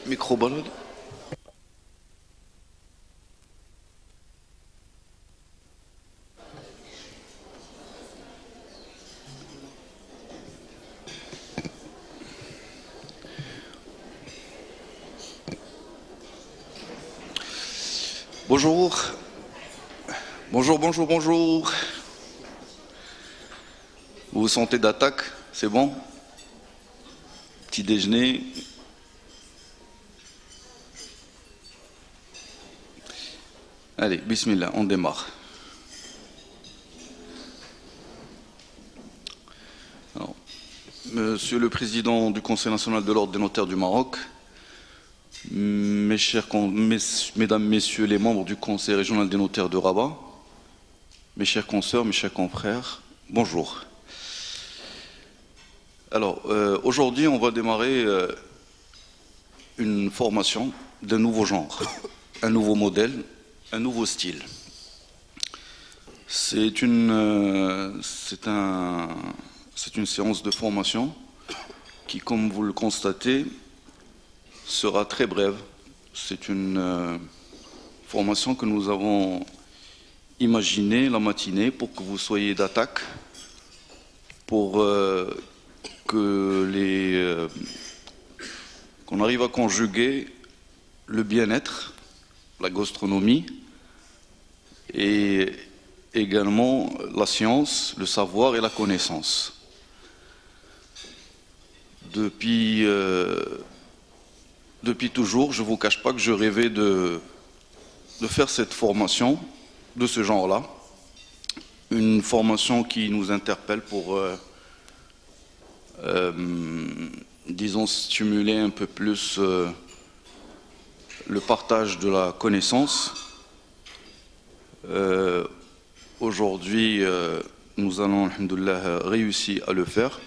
Micro-balade. Bonjour. Bonjour, bonjour, bonjour. Vous vous sentez d'attaque? C'est bon? Petit déjeuner. Allez, bismillah, on démarre. Alors, Monsieur le Président du Conseil national de l'Ordre des notaires du Maroc, Mesdames, Messieurs les membres du Conseil régional des notaires de Rabat, mes chers consoeurs, mes chers confrères, bonjour. Alors, aujourd'hui, on va démarrer une formation d'un nouveau genre, un nouveau modèle, un nouveau style. C'est une séance de formation qui, comme vous le constatez, sera très brève. C'est une formation que nous avons imaginée la matinée pour que vous soyez d'attaque, pour qu'on arrive à conjuguer le bien-être, la gastronomie et également la science, le savoir et la connaissance. Depuis toujours, je ne vous cache pas que je rêvais de faire cette formation de ce genre-là, une formation qui nous interpelle pour, disons, stimuler un peu plus le partage de la connaissance. Aujourd'hui, nous allons, alhamdoulilah, réussir à le faire.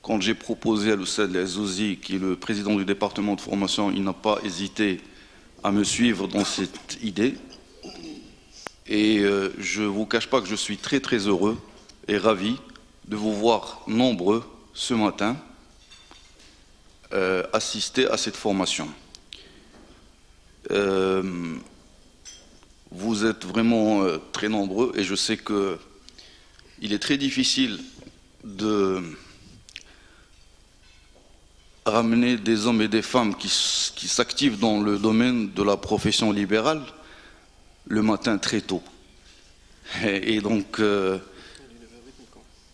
Quand j'ai proposé à l'Oustad Azouzi, qui est le président du département de formation, il n'a pas hésité à me suivre dans cette idée. Et je ne vous cache pas que je suis très très heureux et ravi de vous voir nombreux ce matin assister à cette formation. Vous êtes vraiment très nombreux et je sais qu'il est très difficile de ramener des hommes et des femmes qui s'activent dans le domaine de la profession libérale le matin très tôt. Et donc,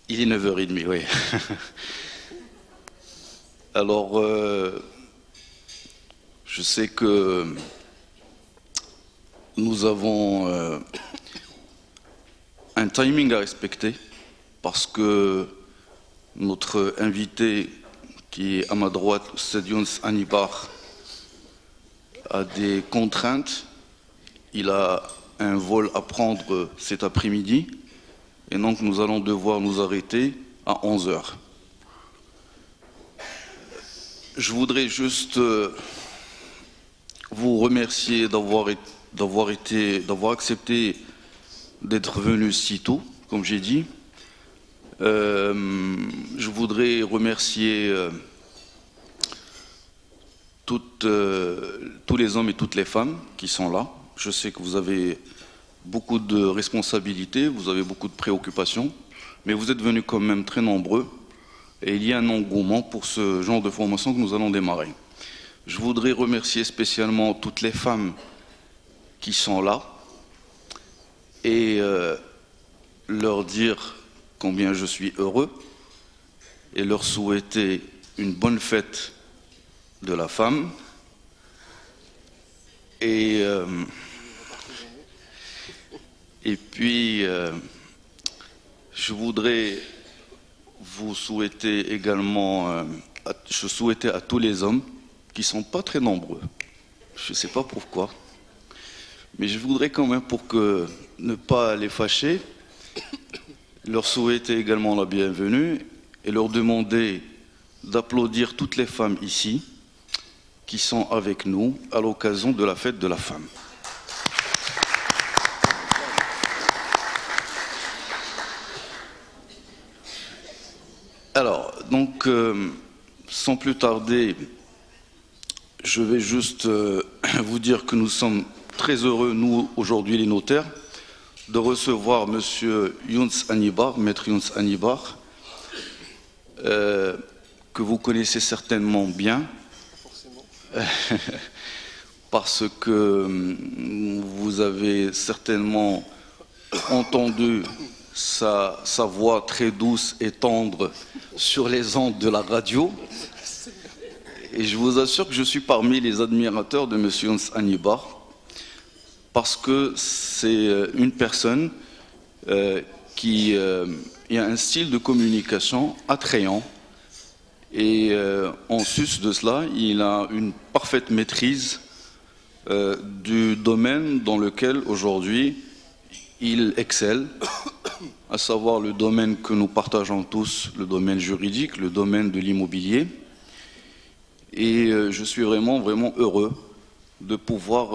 il est 9h30, oui. Alors, je sais que nous avons un timing à respecter parce que notre invité qui est à ma droite, Oustad Younes Anibar, a des contraintes. Il a un vol à prendre cet après-midi et donc nous allons devoir nous arrêter à 11h. Je voudrais juste vous remercier d'avoir accepté d'être venu si tôt, comme j'ai dit. Je voudrais remercier tous les hommes et toutes les femmes qui sont là. Je sais que vous avez beaucoup de responsabilités, vous avez beaucoup de préoccupations, mais vous êtes venus quand même très nombreux et il y a un engouement pour ce genre de formation que nous allons démarrer. Je voudrais remercier spécialement toutes les femmes qui sont là et leur dire combien je suis heureux et leur souhaiter une bonne fête de la femme. Et puis, je voudrais vous souhaiter également, je souhaitais à tous les hommes qui ne sont pas très nombreux, je ne sais pas pourquoi, mais je voudrais quand même, pour ne pas les fâcher, leur souhaiter également la bienvenue et leur demander d'applaudir toutes les femmes ici qui sont avec nous à l'occasion de la fête de la femme. Alors, donc, sans plus tarder, je vais juste vous dire que nous sommes très heureux, nous, aujourd'hui, les notaires, de recevoir M. Younes Annibar, Maître Younes Annibar, que vous connaissez certainement bien, parce que vous avez certainement entendu sa voix très douce et tendre sur les ondes de la radio. Et je vous assure que je suis parmi les admirateurs de M. Younes Annibar, parce que c'est une personne qui a un style de communication attrayant. Et en sus de cela, il a une parfaite maîtrise du domaine dans lequel aujourd'hui il excelle, à savoir le domaine que nous partageons tous, le domaine juridique, le domaine de l'immobilier. Et je suis vraiment heureux de pouvoir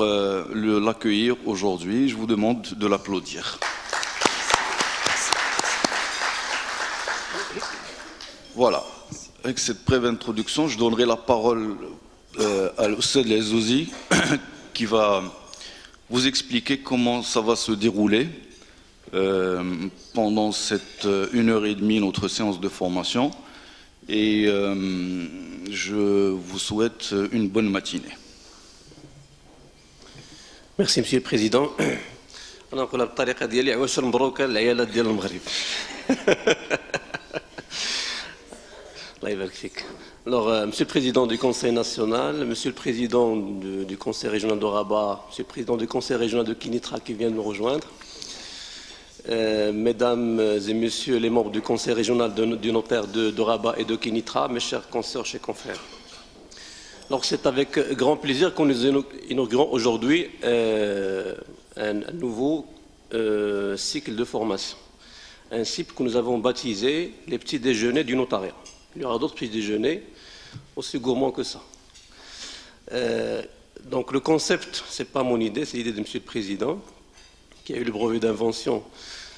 l'accueillir aujourd'hui. Je vous demande de l'applaudir. Voilà. Avec cette brève introduction, je donnerai la parole à l'Oustad Azzouzi qui va vous expliquer comment ça va se dérouler pendant cette 1h30, notre séance de formation. Et je vous souhaite une bonne matinée. Merci, Monsieur le Président. أنا نقولها بالطريقة ديالي عواش مبروكة العيالات ديال المغرب. الله يبارك فيك. Alors, Monsieur le Président du Conseil national, Monsieur le Président du Conseil régional de Rabat, Monsieur le Président du Conseil régional de Kinitra qui vient de nous rejoindre, Mesdames et Messieurs les membres du Conseil régional du notaire de Rabat et de Kinitra, mes chers consoeurs et confrères. Alors, c'est avec grand plaisir que nous inaugurons aujourd'hui un nouveau cycle de formation. Un cycle que nous avons baptisé les petits déjeuners du notariat. Il y aura d'autres petits déjeuners aussi gourmands que ça. Donc le concept, ce n'est pas mon idée, c'est l'idée de Monsieur le Président, qui a eu le brevet d'invention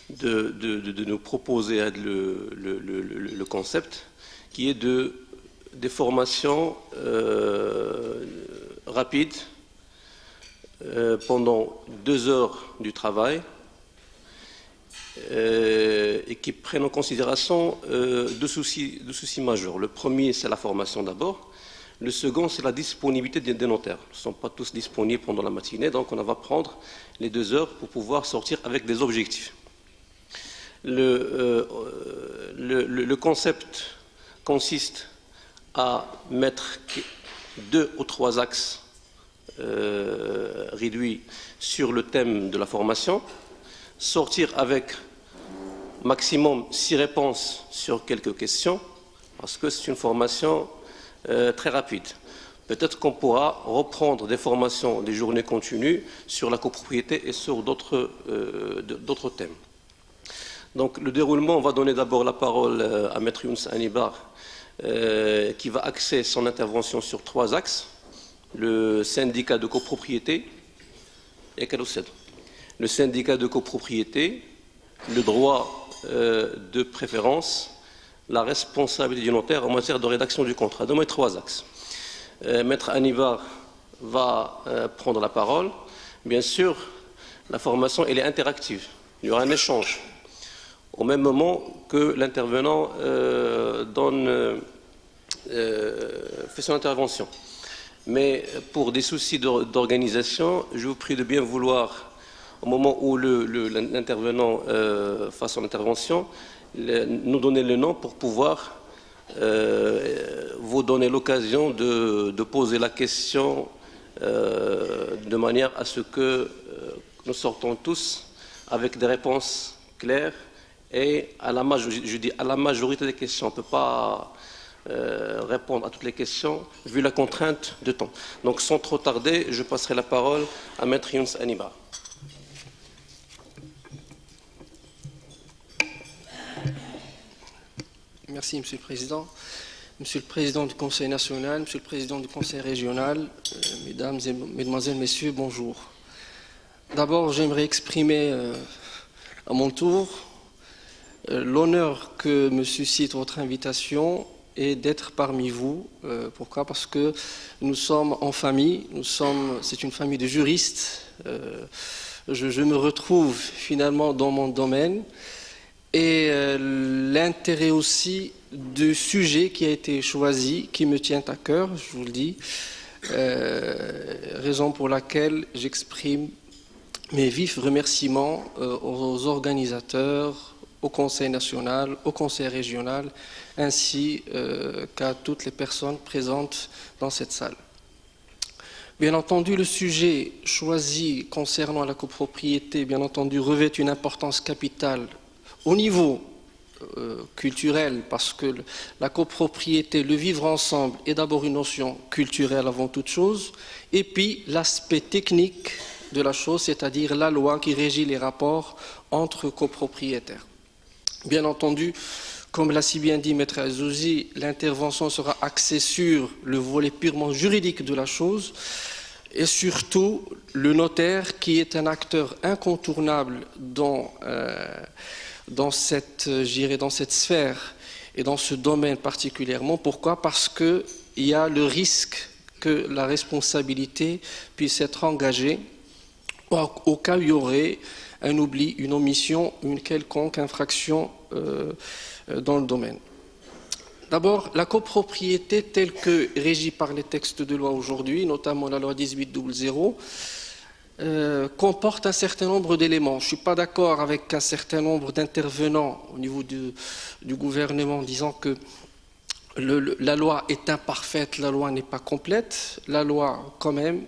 de nous proposer le concept, qui est des formations rapides pendant 2 heures du travail et qui prennent en considération deux soucis majeurs. Le premier, c'est la formation d'abord. Le second, c'est la disponibilité des notaires. Ils ne sont pas tous disponibles pendant la matinée, donc on va prendre les 2 heures pour pouvoir sortir avec des objectifs. Le concept consiste à mettre 2 ou 3 axes réduits sur le thème de la formation, sortir avec maximum 6 réponses sur quelques questions, parce que c'est une formation très rapide. Peut-être qu'on pourra reprendre des formations, des journées continues sur la copropriété et sur d'autres thèmes. Donc le déroulement, on va donner d'abord la parole à Maître Younes Annibar, qui va axer son intervention sur 3 axes. Le syndicat de copropriété et le syndicat de copropriété, le droit de préférence, la responsabilité du notaire en matière de rédaction du contrat. Donc, 3 axes. Maître Annibar va prendre la parole. Bien sûr, la formation, elle est interactive. Il y aura un échange. Au même moment que l'intervenant fait son intervention. Mais pour des soucis d'organisation, je vous prie de bien vouloir, au moment où l'intervenant fasse son intervention, nous donner le nom pour pouvoir vous donner l'occasion de poser la question de manière à ce que nous sortons tous avec des réponses claires et à la majorité des questions. On ne peut pas répondre à toutes les questions vu la contrainte de temps. Donc sans trop tarder, je passerai la parole à Maître Younes Annibar. Merci, Monsieur le Président. Monsieur le Président du Conseil national, Monsieur le Président du Conseil régional, Mesdames, Messieurs, bonjour. D'abord, j'aimerais exprimer à mon tour l'honneur que me suscite votre invitation et d'être parmi vous. Pourquoi? Parce que nous sommes en famille, c'est une famille de juristes. Je me retrouve finalement dans mon domaine et l'intérêt aussi du sujet qui a été choisi, qui me tient à cœur, je vous le dis, raison pour laquelle j'exprime mes vifs remerciements aux organisateurs, au Conseil national, au Conseil régional, ainsi qu'à toutes les personnes présentes dans cette salle. Bien entendu, le sujet choisi concernant la copropriété, bien entendu, revêt une importance capitale au niveau culturel, parce que la copropriété, le vivre ensemble, est d'abord une notion culturelle avant toute chose, et puis l'aspect technique de la chose, c'est-à-dire la loi qui régit les rapports entre copropriétaires. Bien entendu, comme l'a si bien dit Maître Azouzi, l'intervention sera axée sur le volet purement juridique de la chose et surtout le notaire qui est un acteur incontournable dans cette sphère et dans ce domaine particulièrement. Pourquoi? Parce qu'il y a le risque que la responsabilité puisse être engagée au cas où il y aurait un oubli, une omission, une quelconque infraction dans le domaine. D'abord, la copropriété telle que régie par les textes de loi aujourd'hui, notamment la loi 1800, comporte un certain nombre d'éléments. Je ne suis pas d'accord avec un certain nombre d'intervenants au niveau du gouvernement disant que la loi est imparfaite, la loi n'est pas complète. La loi, quand même,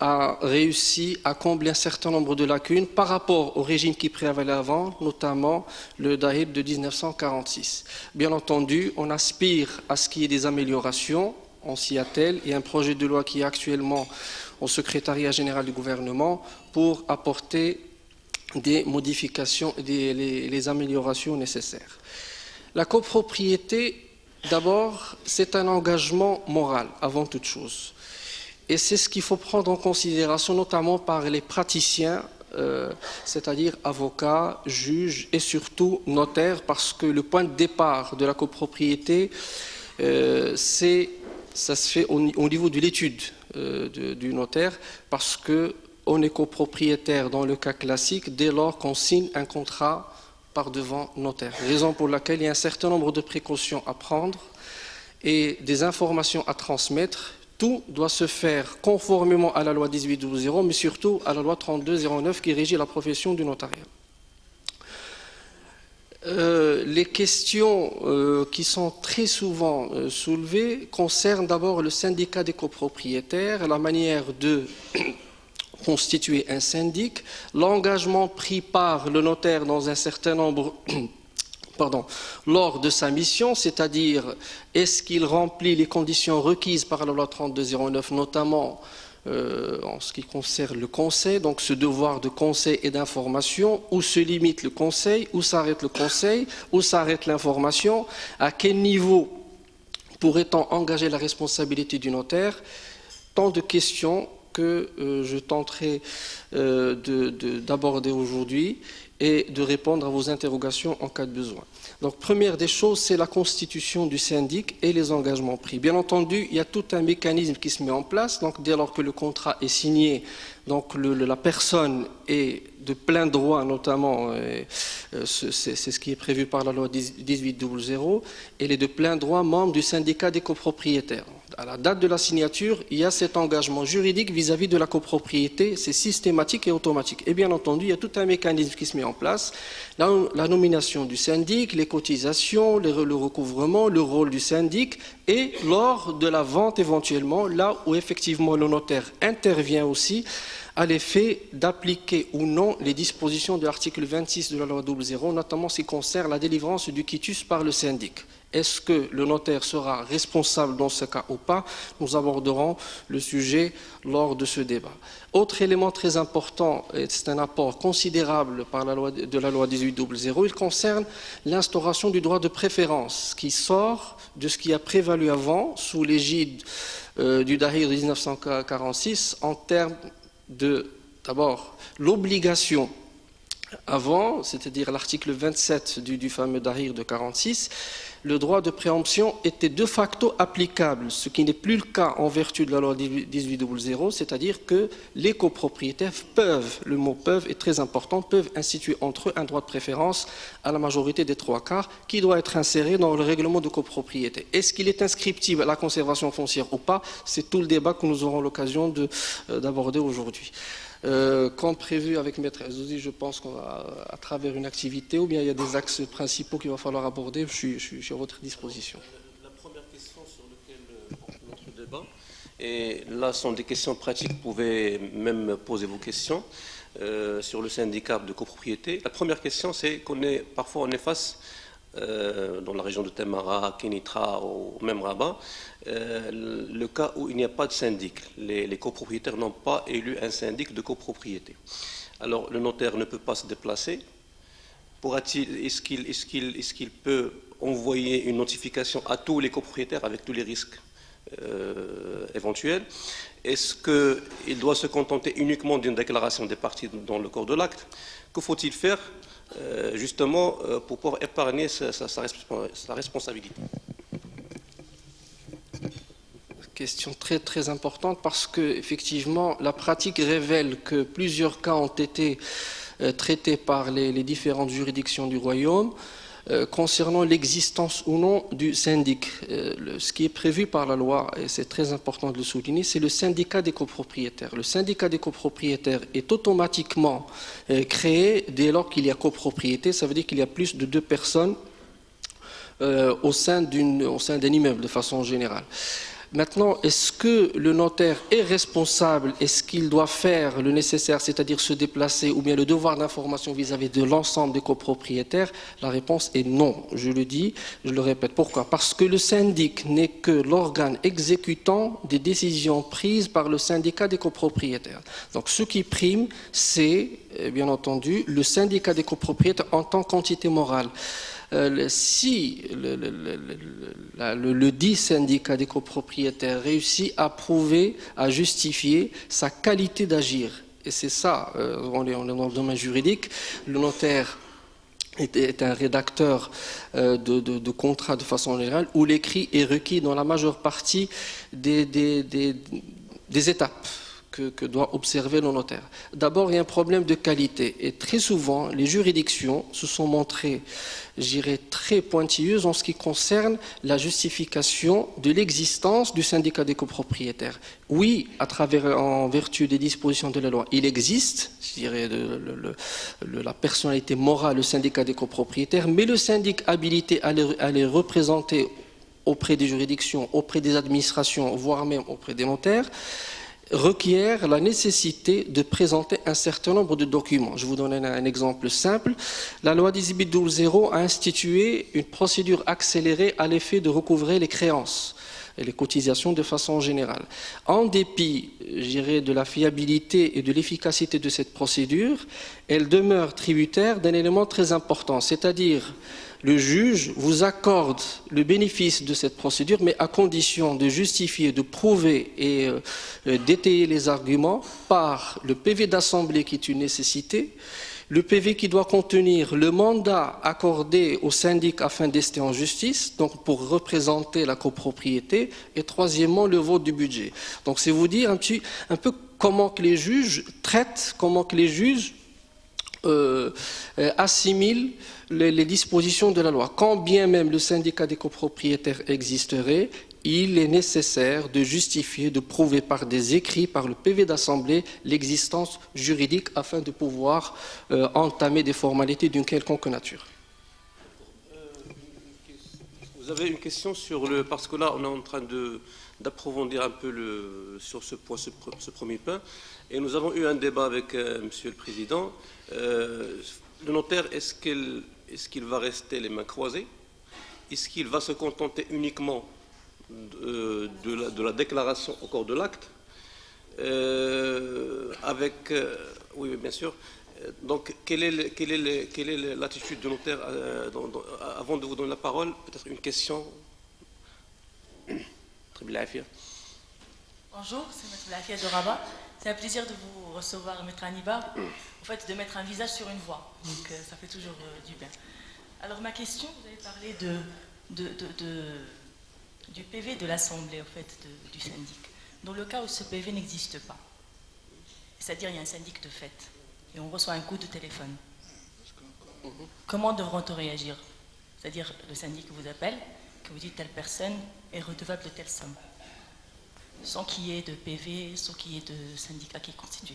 a réussi à combler un certain nombre de lacunes par rapport au régime qui prévalait avant, notamment le DAHIB de 1946. Bien entendu, on aspire à ce qu'il y ait des améliorations, on s'y attelle, et un projet de loi qui est actuellement au secrétariat général du gouvernement pour apporter des modifications et les améliorations nécessaires. La copropriété, d'abord, c'est un engagement moral avant toute chose. Et c'est ce qu'il faut prendre en considération, notamment par les praticiens, c'est-à-dire avocats, juges et surtout notaires, parce que le point de départ de la copropriété, ça se fait au niveau de l'étude du notaire, parce qu'on est copropriétaire dans le cas classique dès lors qu'on signe un contrat par devant notaire. Raison pour laquelle il y a un certain nombre de précautions à prendre et des informations à transmettre. Tout doit se faire conformément à la loi 1800, mais surtout à la loi 3209 qui régit la profession du notariat. Les questions qui sont très souvent soulevées concernent d'abord le syndicat des copropriétaires, la manière de constituer un syndic, l'engagement pris par le notaire dans un certain nombre lors de sa mission, c'est-à-dire est-ce qu'il remplit les conditions requises par la loi 3209, notamment en ce qui concerne le conseil, donc ce devoir de conseil et d'information, où se limite le conseil, où s'arrête le conseil, où s'arrête l'information, à quel niveau pourrait-on engager la responsabilité du notaire, tant de questions que je tenterai d'aborder aujourd'hui et de répondre à vos interrogations en cas de besoin. Donc, première des choses, c'est la constitution du syndic et les engagements pris. Bien entendu, il y a tout un mécanisme qui se met en place. Donc, dès lors que le contrat est signé, donc la personne est de plein droit, notamment, c'est ce qui est prévu par la loi 1800, elle est de plein droit membre du syndicat des copropriétaires. À la date de la signature, il y a cet engagement juridique vis-à-vis de la copropriété, c'est systématique et automatique. Et bien entendu, il y a tout un mécanisme qui se met en place, la nomination du syndic, les cotisations, le recouvrement, le rôle du syndic, et lors de la vente éventuellement, là où effectivement le notaire intervient aussi, à l'effet d'appliquer ou non les dispositions de l'article 26 de la loi 00, notamment ce qui concerne la délivrance du quitus par le syndic. Est-ce que le notaire sera responsable dans ce cas ou pas? Nous aborderons le sujet lors de ce débat. Autre élément très important, et c'est un apport considérable de la loi 1800, il concerne l'instauration du droit de préférence qui sort de ce qui a prévalu avant sous l'égide du DAHIR de 1946 en termes de, d'abord, l'obligation Avant, c'est-à-dire l'article 27 du fameux Dahir de 46, le droit de préemption était de facto applicable, ce qui n'est plus le cas en vertu de la loi 1800, c'est-à-dire que les copropriétaires peuvent, le mot peuvent est très important, peuvent instituer entre eux un droit de préférence à la majorité des 3/4 qui doit être inséré dans le règlement de copropriété. Est-ce qu'il est inscriptible à la conservation foncière ou pas? C'est tout le débat que nous aurons l'occasion d'aborder aujourd'hui. Comme prévu avec Maître Azzouzi, je pense qu'on va, à travers une activité, ou bien il y a des axes principaux qu'il va falloir aborder, je suis à votre disposition. La première question sur laquelle porte notre débat, et là sont des questions pratiques, vous pouvez même poser vos questions sur le syndicat de copropriété. La première question, c'est parfois on est face, dans la région de Temara, Kénitra ou même Rabat, le cas où il n'y a pas de syndic. Les copropriétaires n'ont pas élu un syndic de copropriété. Alors le notaire ne peut pas se déplacer. Est-ce qu'il peut envoyer une notification à tous les copropriétaires avec tous les risques éventuels? Est-ce qu'il doit se contenter uniquement d'une déclaration des parties dans le corps de l'acte? Que faut-il faire justement pour pouvoir épargner sa responsabilité? Question très très importante parce que effectivement la pratique révèle que plusieurs cas ont été traités par les différentes juridictions du royaume concernant l'existence ou non du syndic. Ce qui est prévu par la loi, et c'est très important de le souligner, c'est le syndicat des copropriétaires. Le syndicat des copropriétaires est automatiquement créé dès lors qu'il y a copropriété, ça veut dire qu'il y a plus de 2 personnes au sein d'un immeuble de façon générale. Maintenant, est-ce que le notaire est responsable? Est-ce qu'il doit faire le nécessaire, c'est-à-dire se déplacer, ou bien le devoir d'information vis-à-vis de l'ensemble des copropriétaires? La réponse est non. Je le dis, je le répète. Pourquoi? Parce que le syndic n'est que l'organe exécutant des décisions prises par le syndicat des copropriétaires. Donc ce qui prime, c'est, bien entendu, le syndicat des copropriétaires en tant qu'entité morale. Si le dit syndicat des copropriétaires réussit à prouver, à justifier sa qualité d'agir, et c'est ça, on est dans le domaine juridique, le notaire est un rédacteur de contrats de façon générale où l'écrit est requis dans la majeure partie des étapes que doit observer le notaire. D'abord, il y a un problème de qualité et très souvent, les juridictions se sont montrées, je dirais, très pointilleuses en ce qui concerne la justification de l'existence du syndicat des copropriétaires. Oui, en vertu des dispositions de la loi, il existe, je dirais, la personnalité morale, le syndicat des copropriétaires, mais le syndic habilité à les représenter auprès des juridictions, auprès des administrations, voire même auprès des notaires, requiert la nécessité de présenter un certain nombre de documents. Je vous donne un exemple simple. La loi 1800 a institué une procédure accélérée à l'effet de recouvrer les créances et les cotisations de façon générale. En dépit, je dirais, de la fiabilité et de l'efficacité de cette procédure, elle demeure tributaire d'un élément très important, c'est-à-dire le juge vous accorde le bénéfice de cette procédure, mais à condition de justifier, de prouver et d'étayer les arguments par le PV d'assemblée qui est une nécessité, le PV qui doit contenir le mandat accordé au syndic afin d'ester en justice, donc pour représenter la copropriété, et troisièmement le vote du budget. Donc c'est vous dire un peu comment que les juges traitent, comment que les juges assimilent les dispositions de la loi. Quand bien même le syndicat des copropriétaires existerait, il est nécessaire de justifier, de prouver par des écrits, par le PV d'assemblée, l'existence juridique afin de pouvoir entamer des formalités d'une quelconque nature. Vous avez une question sur le... Parce que là, on est en train d'approfondir un peu sur ce point, ce premier point. Et nous avons eu un débat avec Monsieur le Président. Le notaire, est-ce qu'il va rester les mains croisées? Est-ce qu'il va se contenter uniquement de la déclaration au corps de l'acte oui, bien sûr. Donc, quelle est l'attitude du notaire avant de vous donner la parole, peut-être une question. Très bien. Bonjour, c'est Maître Lafia de Rabat. C'est un plaisir de vous recevoir, Maître Hannibal. En fait, de mettre un visage sur une voix. Donc, ça fait toujours du bien. Alors, ma question, vous avez parlé du PV de l'Assemblée, en fait, du syndic. Dans le cas où ce PV n'existe pas, c'est-à-dire il y a un syndic de fait, et on reçoit un coup de téléphone, comment devront-on réagir? C'est-à-dire, le syndic vous appelle, que vous dites telle personne est redevable de telle somme, sans qu'il y ait de PV, sans qu'il y ait de syndicat qui est constitué.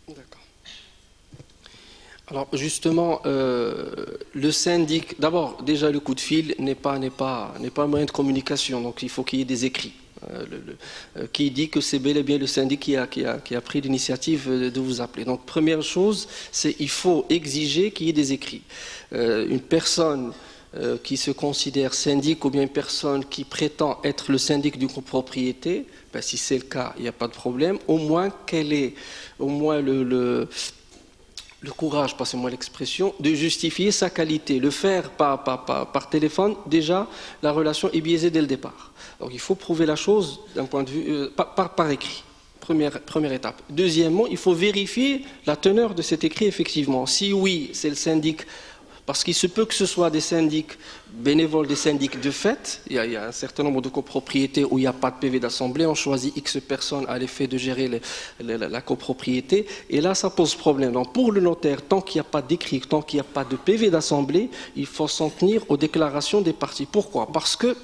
D'accord. Alors justement, le syndic, d'abord déjà le coup de fil n'est pas un moyen de communication, donc il faut qu'il y ait des écrits. Qui dit que c'est bel et bien le syndic qui a pris l'initiative de vous appeler. Donc première chose, c'est il faut exiger qu'il y ait des écrits. Une personne qui se considère syndic ou bien une personne qui prétend être le syndic d'une copropriété, ben, si c'est le cas, il n'y a pas de problème. Au moins qu'elle ait le courage, passez-moi l'expression, de justifier sa qualité. Le faire par téléphone, déjà, la relation est biaisée dès le départ. Donc il faut prouver la chose d'un point de vue par écrit. Première étape. Deuxièmement, il faut vérifier la teneur de cet écrit, effectivement. Si oui, c'est le syndic, parce qu'il se peut que ce soit des syndics bénévoles, des syndics de fait. Il y a un certain nombre de copropriétés où il n'y a pas de PV d'assemblée. On choisit X personnes à l'effet de gérer la copropriété. Et là, ça pose problème. Donc, pour le notaire, tant qu'il n'y a pas d'écrit, tant qu'il n'y a pas de PV d'assemblée, il faut s'en tenir aux déclarations des parties. Pourquoi? Parce que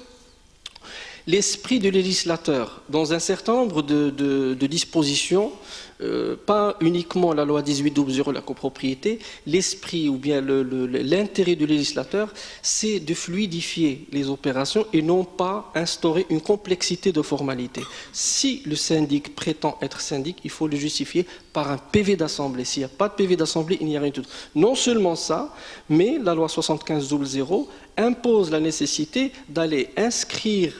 l'esprit du législateur, dans un certain nombre de dispositions, pas uniquement la loi 18/00, la copropriété, l'esprit ou bien l'intérêt du législateur, c'est de fluidifier les opérations et non pas instaurer une complexité de formalités. Si le syndic prétend être syndic, il faut le justifier par un PV d'assemblée. S'il n'y a pas de PV d'assemblée, il n'y a rien du tout. Non seulement ça, mais la loi 75/00 impose la nécessité d'aller inscrire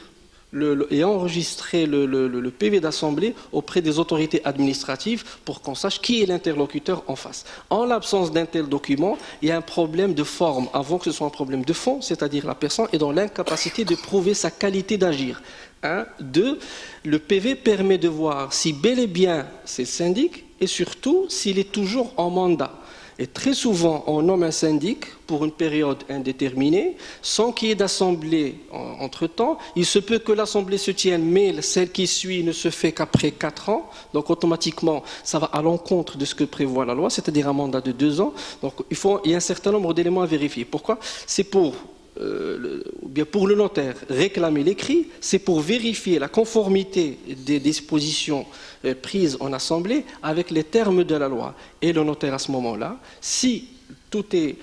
et enregistrer le PV d'assemblée auprès des autorités administratives pour qu'on sache qui est l'interlocuteur en face. En l'absence d'un tel document, il y a un problème de forme avant que ce soit un problème de fond, c'est-à-dire la personne est dans l'incapacité de prouver sa qualité d'agir. 1. 2. Le PV permet de voir si bel et bien c'est syndic et surtout s'il est toujours en mandat. Et très souvent, on nomme un syndic pour une période indéterminée, sans qu'il y ait d'assemblée entre-temps. Il se peut que l'assemblée se tienne, mais celle qui suit ne se fait qu'après 4 ans. Donc automatiquement, ça va à l'encontre de ce que prévoit la loi, c'est-à-dire un mandat de 2 ans. Donc il y a un certain nombre d'éléments à vérifier. Pourquoi? C'est pour le notaire réclamer l'écrit, c'est pour vérifier la conformité des dispositions prises en assemblée avec les termes de la loi. Et le notaire à ce moment-là, si tout est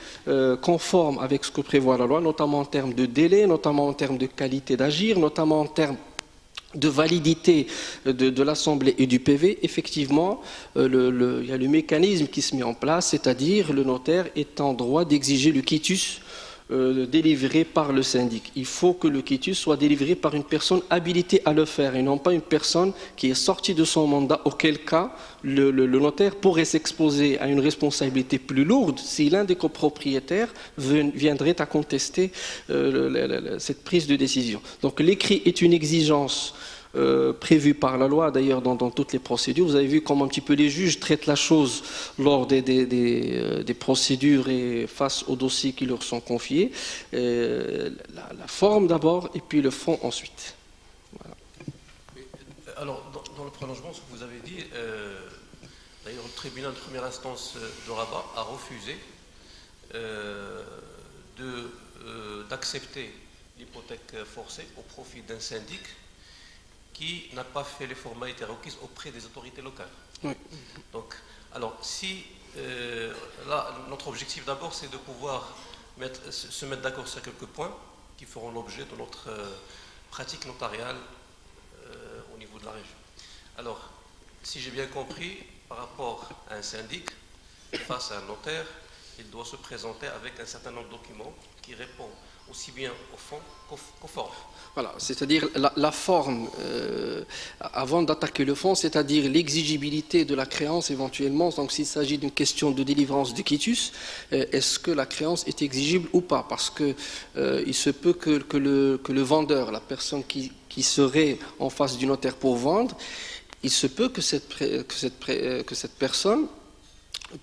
conforme avec ce que prévoit la loi, notamment en termes de délai, notamment en termes de qualité d'agir, notamment en termes de validité de l'Assemblée et du PV, effectivement, il y a le mécanisme qui se met en place, c'est-à-dire le notaire est en droit d'exiger le quitus délivré par le syndic. Il faut que le quitus soit délivré par une personne habilitée à le faire et non pas une personne qui est sortie de son mandat, auquel cas le notaire pourrait s'exposer à une responsabilité plus lourde si l'un des copropriétaires viendrait à contester cette prise de décision. Donc l'écrit est une exigence prévu par la loi, d'ailleurs dans toutes les procédures. Vous avez vu comment un petit peu les juges traitent la chose lors des procédures et face aux dossiers qui leur sont confiés. La forme d'abord et puis le fond ensuite. Voilà. Alors, dans le prolongement, ce que vous avez dit, d'ailleurs le tribunal de première instance de Rabat a refusé d'accepter l'hypothèque forcée au profit d'un syndic qui n'a pas fait les formalités requises auprès des autorités locales. Oui. Donc, alors, si là, notre objectif d'abord, c'est de pouvoir se mettre d'accord sur quelques points qui feront l'objet de notre pratique notariale au niveau de la région. Alors, si j'ai bien compris, par rapport à un syndic, face à un notaire, il doit se présenter avec un certain nombre de documents qui répondent aussi bien au fond qu'au forme. Voilà, c'est-à-dire la forme, avant d'attaquer le fond, c'est-à-dire l'exigibilité de la créance éventuellement. Donc s'il s'agit d'une question de délivrance de quitus, est-ce que la créance est exigible ou pas? Parce que il se peut que le vendeur, la personne qui serait en face du notaire pour vendre, il se peut que cette personne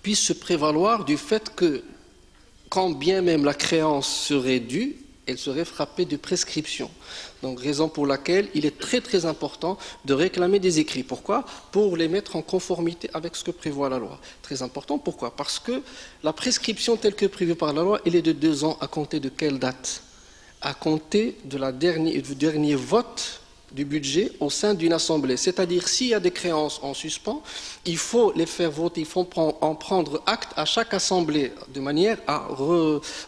puisse se prévaloir du fait que, quand bien même la créance serait due, elle serait frappée de prescription. Donc, raison pour laquelle il est très très important de réclamer des écrits. Pourquoi? Pour les mettre en conformité avec ce que prévoit la loi. Très important, pourquoi? Parce que la prescription telle que prévue par la loi, elle est de 2 ans à compter de quelle date? À compter du dernier vote du budget au sein d'une assemblée. C'est-à-dire, s'il y a des créances en suspens, il faut les faire voter, il faut en prendre acte à chaque assemblée de manière à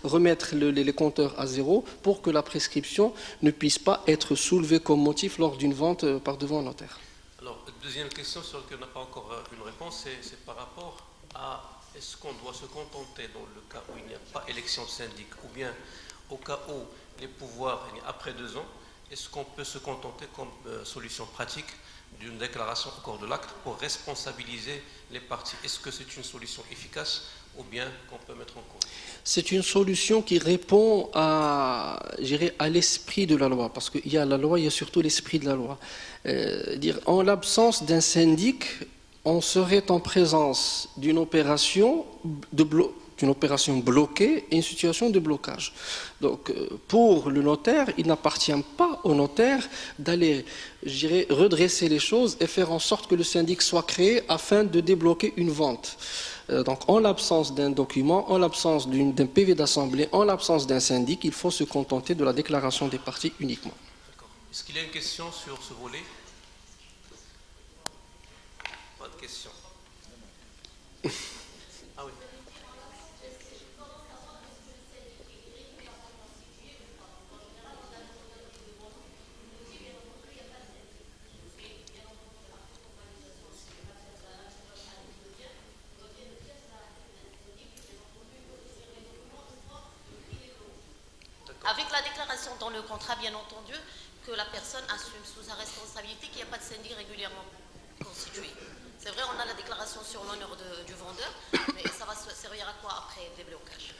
remettre les compteurs à zéro pour que la prescription ne puisse pas être soulevée comme motif lors d'une vente par devant un notaire. Alors, deuxième question sur laquelle on n'a pas encore une réponse, c'est par rapport à est-ce qu'on doit se contenter dans le cas où il n'y a pas élection de syndic ou bien au cas où les pouvoirs, après 2 ans, est-ce qu'on peut se contenter comme solution pratique d'une déclaration au cours de l'acte pour responsabiliser les parties? Est-ce que c'est une solution efficace ou bien qu'on peut mettre en cause? C'est une solution qui répond à l'esprit de la loi, parce qu'il y a la loi, il y a surtout l'esprit de la loi. En l'absence d'un syndic, on serait en présence d'une opération bloquée et une situation de blocage. Donc, pour le notaire, il n'appartient pas au notaire d'aller, redresser les choses et faire en sorte que le syndic soit créé afin de débloquer une vente. Donc, en l'absence d'un document, en l'absence d'un PV d'assemblée, en l'absence d'un syndic, il faut se contenter de la déclaration des parties uniquement. D'accord. Est-ce qu'il y a une question sur ce volet? Pas de question. Ah oui. Avec la déclaration dans le contrat, bien entendu, que la personne assume sous sa responsabilité qu'il n'y a pas de syndic régulièrement constitué. C'est vrai, on a la déclaration sur l'honneur du vendeur, mais ça va servir à quoi après le déblocage?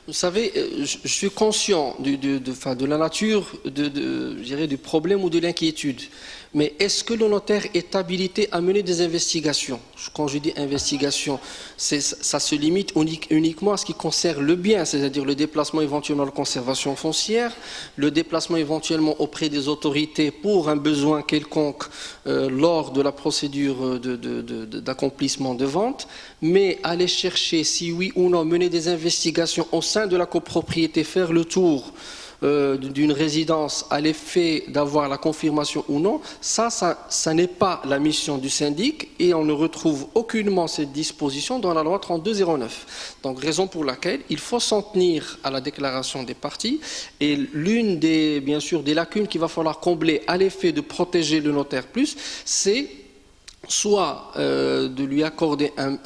Vous savez, je suis conscient de la nature du problème ou de l'inquiétude. Mais est-ce que le notaire est habilité à mener des investigations? Quand je dis investigation, ça se limite uniquement à ce qui concerne le bien, c'est-à-dire le déplacement éventuellement de conservation foncière, le déplacement éventuellement auprès des autorités pour un besoin quelconque lors de la procédure d'accomplissement de vente, mais aller chercher si oui ou non mener des investigations au sein de la copropriété, faire le tour d'une résidence à l'effet d'avoir la confirmation ou non, ça n'est pas la mission du syndic et on ne retrouve aucunement cette disposition dans la loi 3209. Donc, raison pour laquelle il faut s'en tenir à la déclaration des parties et l'une bien sûr, des lacunes qu'il va falloir combler à l'effet de protéger le notaire plus, c'est soit de lui accorder un